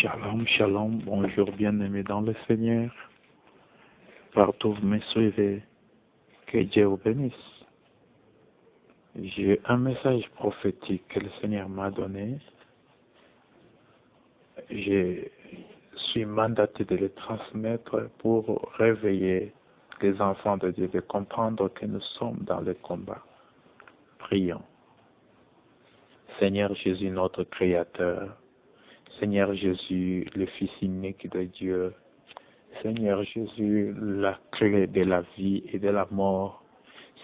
Shalom, shalom, bonjour bien-aimés dans le Seigneur. Partout vous me suivez, que Dieu vous bénisse. J'ai un message prophétique que le Seigneur m'a donné. Je suis mandaté de le transmettre pour réveiller les enfants de Dieu, de comprendre que nous sommes dans le combat. Prions. Seigneur Jésus, notre Créateur, Seigneur Jésus, le Fils unique de Dieu, Seigneur Jésus, la clé de la vie et de la mort,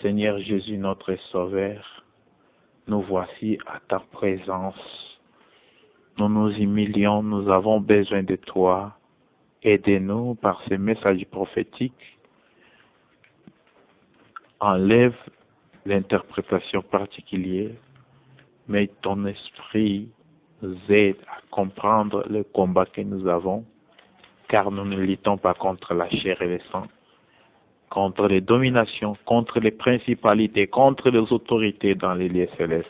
Seigneur Jésus, notre Sauveur, nous voici à ta présence. Nous nous humilions, nous avons besoin de toi. Aidez-nous par ces messages prophétiques. Enlève l'interprétation particulière, mais ton esprit nous aide à comprendre le combat que nous avons, car nous ne luttons pas contre la chair et le sang, contre les dominations, contre les principalités, contre les autorités dans les lieux célestes.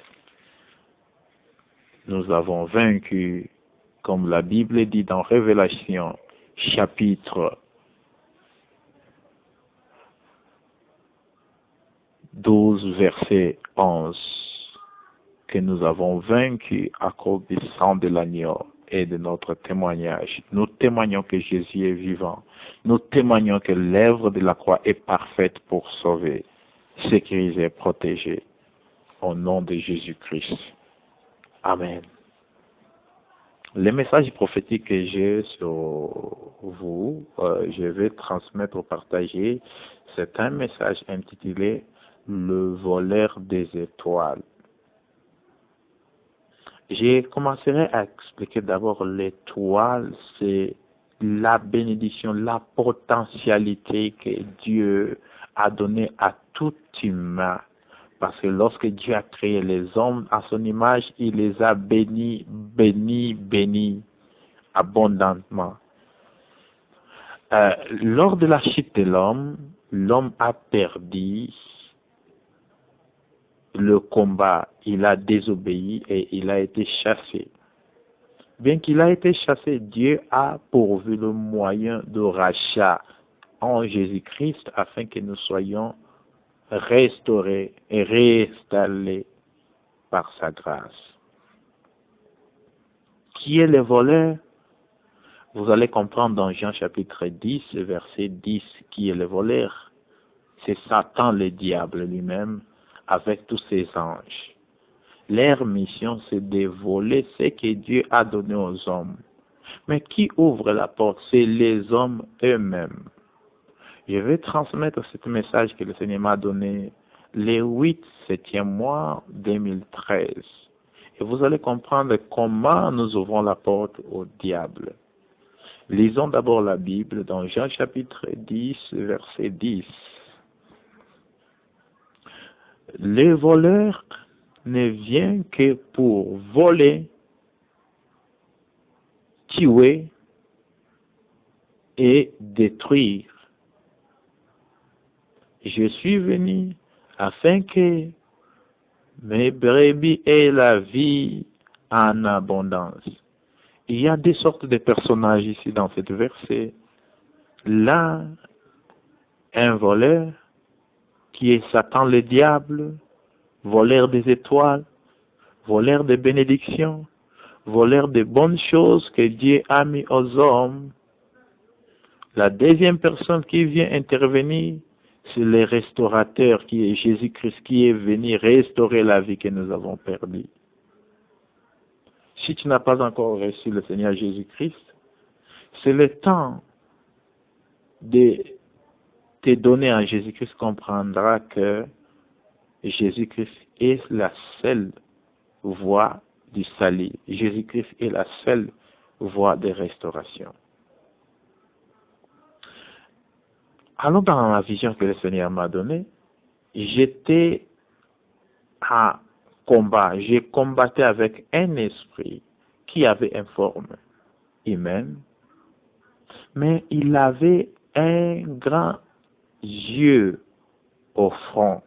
Nous avons vaincu, comme la Bible dit dans Révélation, chapitre 12, verset 11, que nous avons vaincu à cause du sang de l'agneau et de notre témoignage. Nous témoignons que Jésus est vivant. Nous témoignons que l'œuvre de la croix est parfaite pour sauver, sécuriser, protéger. Au nom de Jésus-Christ. Amen. Le message prophétique que j'ai sur vous, je vais transmettre ou partager, c'est un message intitulé « Le voleur des étoiles ». Je commencerai à expliquer d'abord l'étoile, c'est la bénédiction, la potentialité que Dieu a donnée à tout humain. Parce que lorsque Dieu a créé les hommes à son image, il les a bénis abondamment. Lors de la chute de l'homme a perdu le combat, il a désobéi et il a été chassé. Bien qu'il a été chassé, Dieu a pourvu le moyen de rachat en Jésus-Christ afin que nous soyons restaurés et réinstallés par sa grâce. Qui est le voleur? Vous allez comprendre dans Jean chapitre 10, verset 10, qui est le voleur. C'est Satan, le diable lui-même, avec tous ses anges. Leur mission, c'est de voler ce que Dieu a donné aux hommes. Mais qui ouvre la porte? C'est les hommes eux-mêmes. Je vais transmettre ce message que le Seigneur m'a donné le 7e mois 2013. Et vous allez comprendre comment nous ouvrons la porte au diable. Lisons d'abord la Bible dans Jean chapitre 10, verset 10. Le voleur ne vient que pour voler, tuer et détruire. Je suis venu afin que mes brebis aient la vie en abondance. Il y a des sortes de personnages ici dans ce verset. Là, un voleur qui est Satan le diable, voleur des étoiles, voleur des bénédictions, voleur des bonnes choses que Dieu a mis aux hommes. La deuxième personne qui vient intervenir, c'est le restaurateur qui est Jésus-Christ, qui est venu restaurer la vie que nous avons perdue. Si tu n'as pas encore reçu le Seigneur Jésus-Christ, c'est le temps de te donner à Jésus-Christ, comprendra que Jésus-Christ est la seule voie du salut. Jésus-Christ est la seule voie de restauration. Alors dans la vision que le Seigneur m'a donnée, j'étais à combat. J'ai combattu avec un esprit qui avait une forme humaine, mais il avait un grand yeux au front.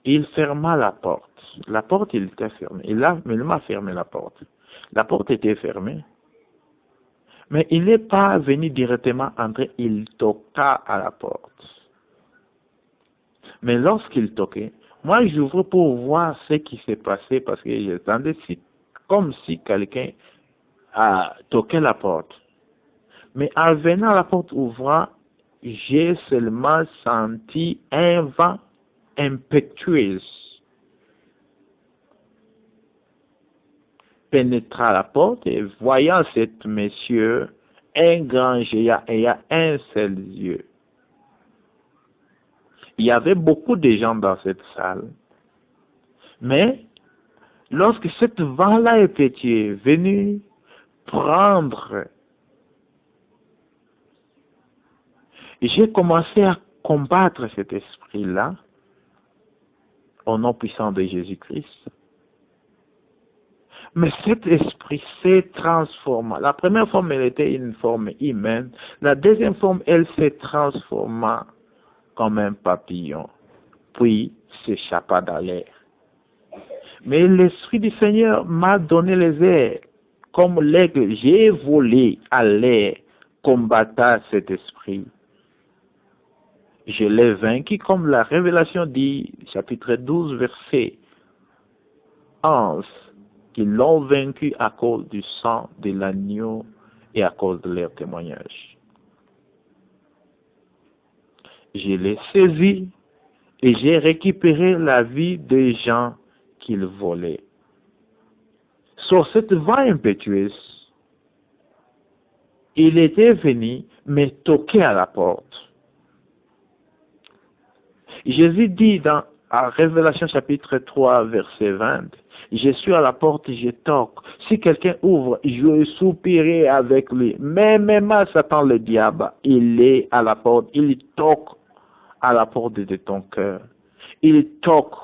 Il ferma la porte. La porte, il était fermée. Il m'a fermé la porte. La porte était fermée. Mais il n'est pas venu directement entrer, il toqua à la porte. Mais lorsqu'il toquait, moi j'ouvre pour voir ce qui s'est passé parce que j'entendais comme si quelqu'un a toqué la porte. Mais en venant à la porte ouvrant, j'ai seulement senti un vent impétueux pénétrer à la porte et voyant cet monsieur, un grand géant ayant un seul yeux. Il y avait beaucoup de gens dans cette salle. Mais lorsque cet vent-là impétueux est venu prendre, j'ai commencé à combattre cet esprit-là au nom puissant de Jésus-Christ. Mais cet esprit s'est transformé. La première forme, elle était une forme humaine. La deuxième forme, elle s'est transformée comme un papillon, puis s'échappa dans l'air. Mais l'Esprit du Seigneur m'a donné les ailes. Comme l'aigle, j'ai volé à l'air, combattant cet esprit. Je l'ai vaincu, comme la Révélation dit, chapitre 12, verset 11, qu'ils l'ont vaincu à cause du sang de l'agneau et à cause de leur témoignage. Je l'ai saisi et j'ai récupéré la vie des gens qu'il volait. Sur cette voie impétueuse, il était venu me toquer à la porte. Jésus dit dans Révélation chapitre 3, verset 20, « Je suis à la porte et je toque. Si quelqu'un ouvre, je soupirerai avec lui. » Même Satan le diable, il est à la porte, il toque à la porte de ton cœur. Il toque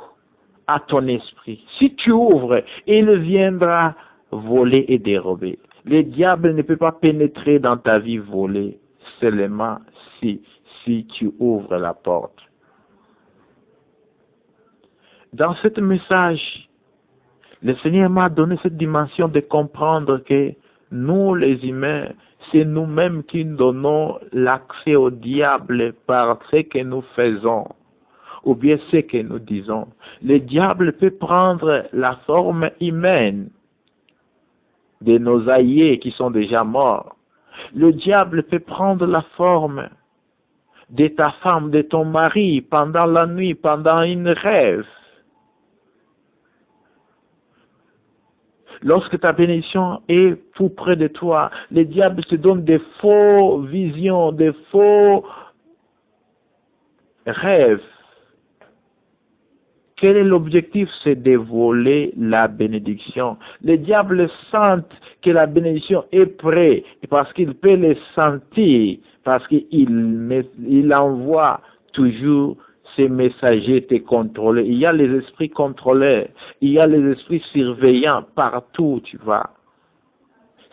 à ton esprit. Si tu ouvres, il viendra voler et dérober. Le diable ne peut pas pénétrer dans ta vie volée, seulement si tu ouvres la porte. Dans ce message, le Seigneur m'a donné cette dimension de comprendre que nous, les humains, c'est nous-mêmes qui donnons l'accès au diable par ce que nous faisons, ou bien ce que nous disons. Le diable peut prendre la forme humaine de nos aïeux qui sont déjà morts. Le diable peut prendre la forme de ta femme, de ton mari, pendant la nuit, pendant une rêve. Lorsque ta bénédiction est tout près de toi, le diable te donne des faux visions, des faux rêves. Quel est l'objectif? C'est de voler la bénédiction. Le diable sent que la bénédiction est prête parce qu'il peut le sentir, parce qu'il envoie toujours ces messagers te contrôler. Il y a les esprits contrôleurs, il y a les esprits surveillants partout, tu vas.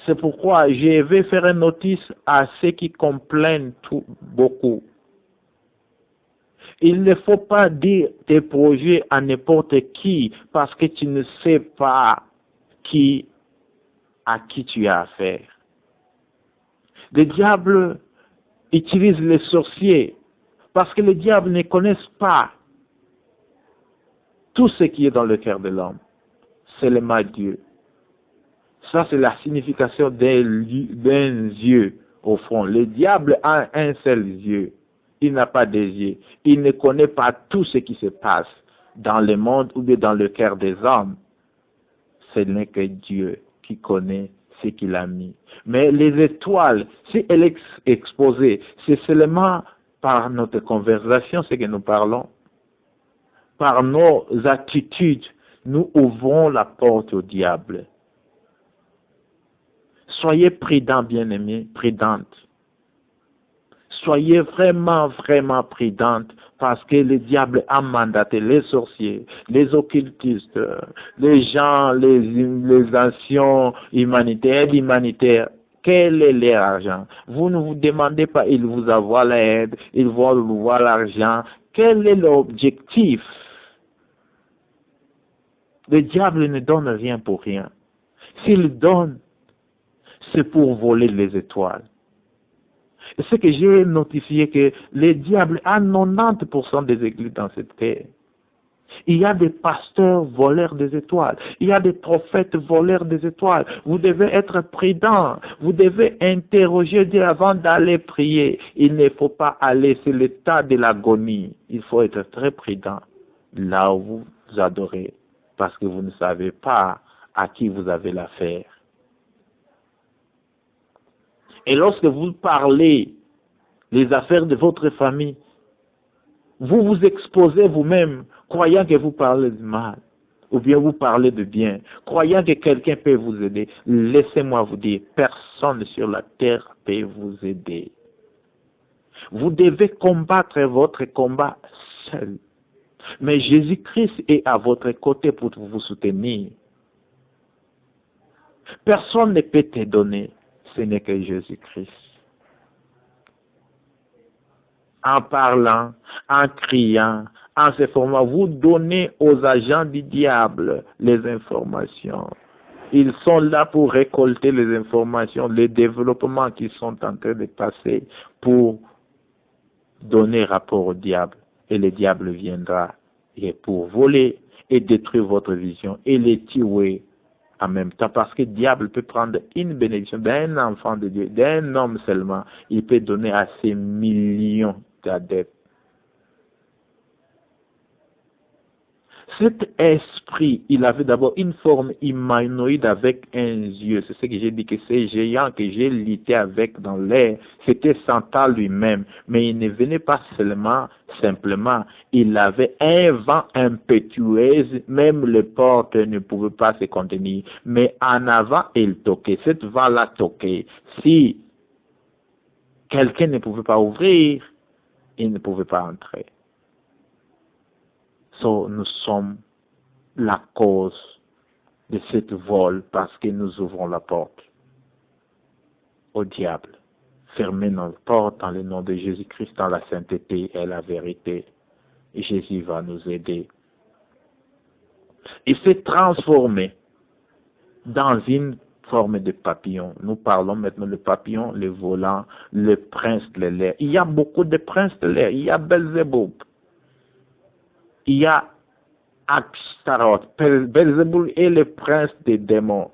C'est pourquoi je vais faire une notice à ceux qui complainent beaucoup. Il ne faut pas dire tes projets à n'importe qui parce que tu ne sais pas à qui tu as affaire. Le diable utilise les sorciers parce que le diable ne connaît pas tout ce qui est dans le cœur de l'homme. Seulement Dieu. Ça, c'est la signification d'un yeux au fond. Le diable a un seul yeux. Il n'a pas des yeux. Il ne connaît pas tout ce qui se passe dans le monde ou bien dans le cœur des hommes. Ce n'est que Dieu qui connaît ce qu'il a mis. Mais les étoiles, si elles sont exposées, c'est seulement par notre conversation, ce que nous parlons, par nos attitudes, nous ouvrons la porte au diable. Soyez prudents, bien-aimés, prudentes. Soyez vraiment, vraiment prudentes parce que le diable a mandaté les sorciers, les occultistes, les gens, les anciens humanitaires. Quel est leur argent? Vous ne vous demandez pas, ils vous envoient l'aide, ils vont vous voir l'argent. Quel est l'objectif? Le diable ne donne rien pour rien. S'il donne, c'est pour voler les étoiles. Et ce que j'ai notifié que les diables, à 90% des églises dans cette terre, il y a des pasteurs voleurs des étoiles. Il y a des prophètes voleurs des étoiles. Vous devez être prudent. Vous devez interroger Dieu avant d'aller prier. Il ne faut pas aller sur l'état de l'agonie. Il faut être très prudent là où vous adorez, parce que vous ne savez pas à qui vous avez l'affaire. Et lorsque vous parlez les affaires de votre famille, vous vous exposez vous-même, croyant que vous parlez de mal, ou bien vous parlez de bien, croyant que quelqu'un peut vous aider. Laissez-moi vous dire, personne sur la terre peut vous aider. Vous devez combattre votre combat seul. Mais Jésus-Christ est à votre côté pour vous soutenir. Personne ne peut te donner, ce n'est que Jésus-Christ. En parlant, en criant, en se formant, vous donnez aux agents du diable les informations. Ils sont là pour récolter les informations, les développements qui sont en train de passer pour donner rapport au diable. Et le diable viendra et pour voler et détruire votre vision et les tuer en même temps, parce que le diable peut prendre une bénédiction d'un enfant de Dieu, d'un homme seulement, il peut donner à ces millions d'adeptes. Cet esprit, il avait d'abord une forme humanoïde avec un yeux. C'est ce que j'ai dit, que ces géants que j'ai lutté avec dans l'air, c'était Satan lui-même. Mais il ne venait pas simplement, il avait un vent impétueux, même les portes ne pouvaient pas se contenir. Mais en avant, il toquait. Cette vent-là toquait. Si quelqu'un ne pouvait pas ouvrir, il ne pouvait pas entrer. Nous sommes la cause de cette vol parce que nous ouvrons la porte au diable. Fermez nos portes dans le nom de Jésus-Christ, dans la sainteté et la vérité. Et Jésus va nous aider. Il s'est transformé dans une forme de papillon. Nous parlons maintenant de papillon, le volant, le prince de l'air. Il y a beaucoup de princes de l'air. Il y a Belzéboub. Il y a Ashtaroth. Belzéboul est le prince des démons.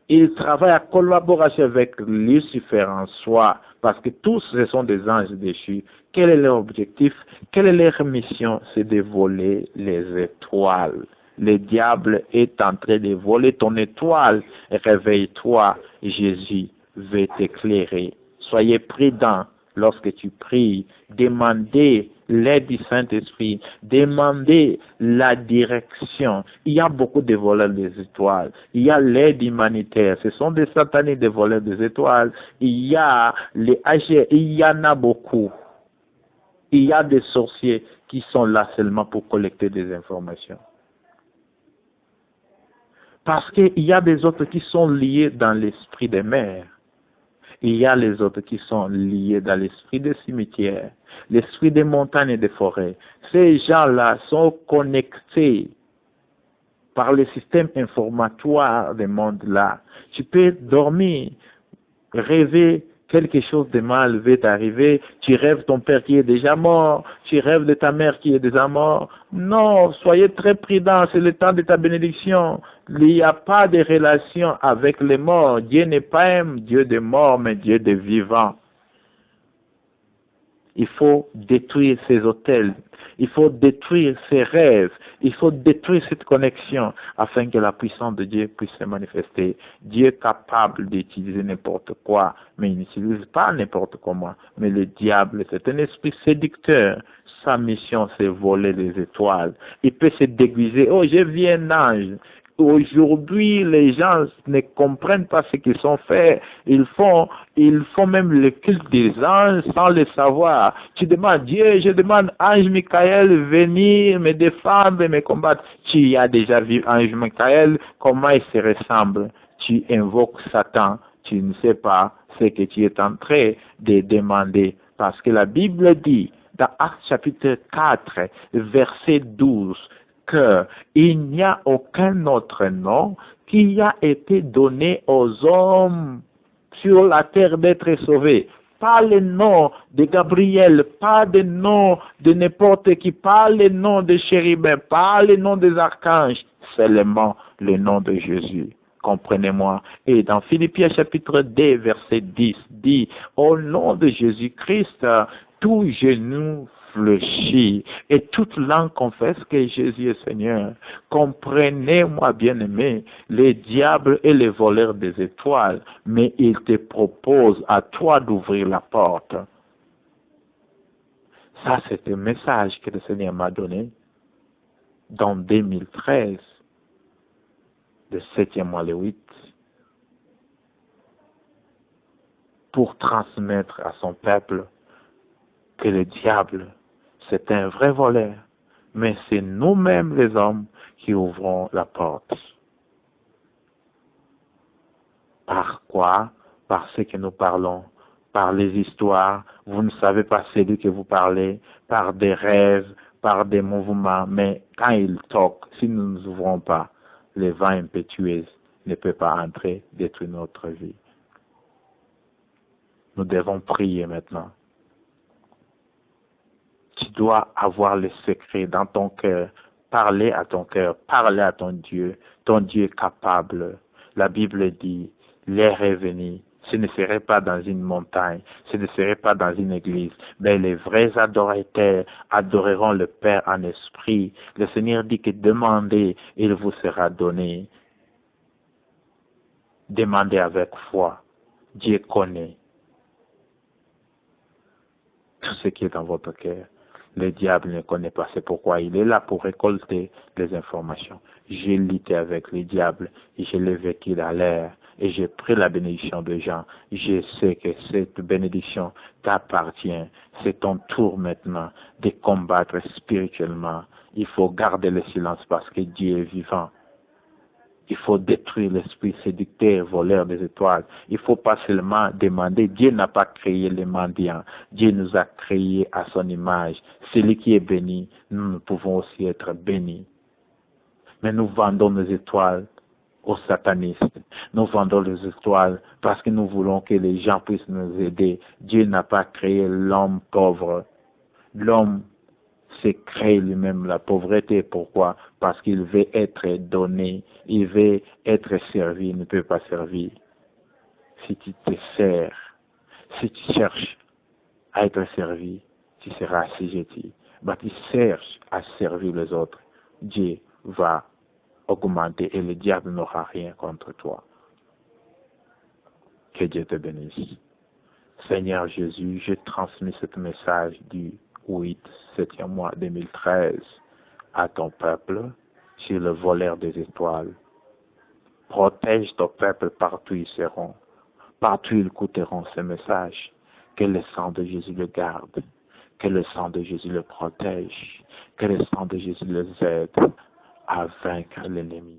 Il travaille à collaboration avec Lucifer en soi, parce que tous ce sont des anges déchus. Quel est leur objectif? Quelle est leur mission? C'est de voler les étoiles. Le diable est en train de voler ton étoile. Réveille-toi, Jésus veut t'éclairer. Soyez prudents lorsque tu pries. Demandez l'aide du Saint-Esprit. Demandez la direction. Il y a beaucoup de voleurs des étoiles. Il y a l'aide humanitaire. Ce sont des sataniques des voleurs des étoiles. Il y a les AG. Il y en a beaucoup. Il y a des sorciers qui sont là seulement pour collecter des informations. Parce qu'il y a des autres qui sont liés dans l'esprit des mers. Il y a les autres qui sont liés dans l'esprit des cimetières, l'esprit des montagnes et des forêts. Ces gens-là sont connectés par le système informatoire des mondes-là. Tu peux dormir, rêver, quelque chose de mal va t'arriver, tu rêves ton père qui est déjà mort, tu rêves de ta mère qui est déjà mort. Non, soyez très prudents, c'est le temps de ta bénédiction. Il n'y a pas de relation avec les morts. Dieu n'est pas un Dieu de morts, mais Dieu de vivants. Il faut détruire ces hôtels. Il faut détruire ces rêves. Il faut détruire cette connexion afin que la puissance de Dieu puisse se manifester. Dieu est capable d'utiliser n'importe quoi, mais il n'utilise pas n'importe comment. Mais le diable, c'est un esprit séducteur. Sa mission, c'est voler les étoiles. Il peut se déguiser. Oh, j'ai vu un ange. Aujourd'hui, les gens ne comprennent pas ce qu'ils ont fait. Ils font même le culte des anges sans le savoir. Tu demandes, Dieu, je demande ange Michael venir me défendre et me combattre. Tu as déjà vu ange Michael, comment il se ressemble. Tu invoques Satan. Tu ne sais pas ce que tu es en train de demander. Parce que la Bible dit, dans Actes chapitre 4, verset 12, qu'il n'y a aucun autre nom qui a été donné aux hommes sur la terre d'être sauvés. Pas le nom de Gabriel, pas le nom de n'importe qui, pas le nom de chérubins, pas le nom des archanges, seulement le nom de Jésus. Comprenez-moi. Et dans Philippiens chapitre 2, verset 10, dit, au nom de Jésus-Christ, tout genou fléchit et toute langue confesse que Jésus est Seigneur. Comprenez-moi, bien-aimé, les diables et les voleurs des étoiles, mais ils te proposent à toi d'ouvrir la porte. Ça, c'est un message que le Seigneur m'a donné dans 2013, le 7e mois, le 8, pour transmettre à son peuple que le diable, c'est un vrai voleur, mais c'est nous-mêmes les hommes qui ouvrons la porte. Par quoi? Par ce que nous parlons, par les histoires. Vous ne savez pas celui que vous parlez, par des rêves, par des mouvements, mais quand il toque, si nous ne nous ouvrons pas, le vent impétueux ne peut pas entrer, détruire notre vie. Nous devons prier maintenant. Tu dois avoir le secret dans ton cœur. Parler à ton cœur, parler à ton Dieu. Ton Dieu est capable. La Bible dit, l'heure est venue. Ce ne serait pas dans une montagne, ce ne serait pas dans une église, mais les vrais adorateurs adoreront le Père en esprit. Le Seigneur dit que demandez, il vous sera donné. Demandez avec foi. Dieu connaît tout ce qui est dans votre cœur. Le diable ne connaît pas, c'est pourquoi il est là pour récolter les informations. J'ai lutté avec le diable et je l'ai vécu dans l'air et j'ai pris la bénédiction de Jean. Je sais que cette bénédiction t'appartient. C'est ton tour maintenant de combattre spirituellement. Il faut garder le silence parce que Dieu est vivant. Il faut détruire l'esprit séducteur, voleur des étoiles. Il ne faut pas seulement demander. Dieu n'a pas créé les mendiants. Dieu nous a créés à son image. Celui qui est béni, nous pouvons aussi être bénis. Mais nous vendons nos étoiles aux satanistes. Nous vendons les étoiles parce que nous voulons que les gens puissent nous aider. Dieu n'a pas créé l'homme pauvre. L'homme s'est créé lui-même la pauvreté. Pourquoi? Parce qu'il veut être donné, il veut être servi, il ne peut pas servir. Si tu te sers, si tu cherches à être servi, tu seras assujetti. Mais tu cherches à servir les autres, Dieu va augmenter et le diable n'aura rien contre toi. Que Dieu te bénisse. Seigneur Jésus, je transmets ce message du 7e mois 2013 à ton peuple sur le voleur des étoiles. Protège ton peuple partout où ils seront, partout où ils écouteront ce message. Que le sang de Jésus le garde, que le sang de Jésus le protège, que le sang de Jésus les aide à vaincre l'ennemi.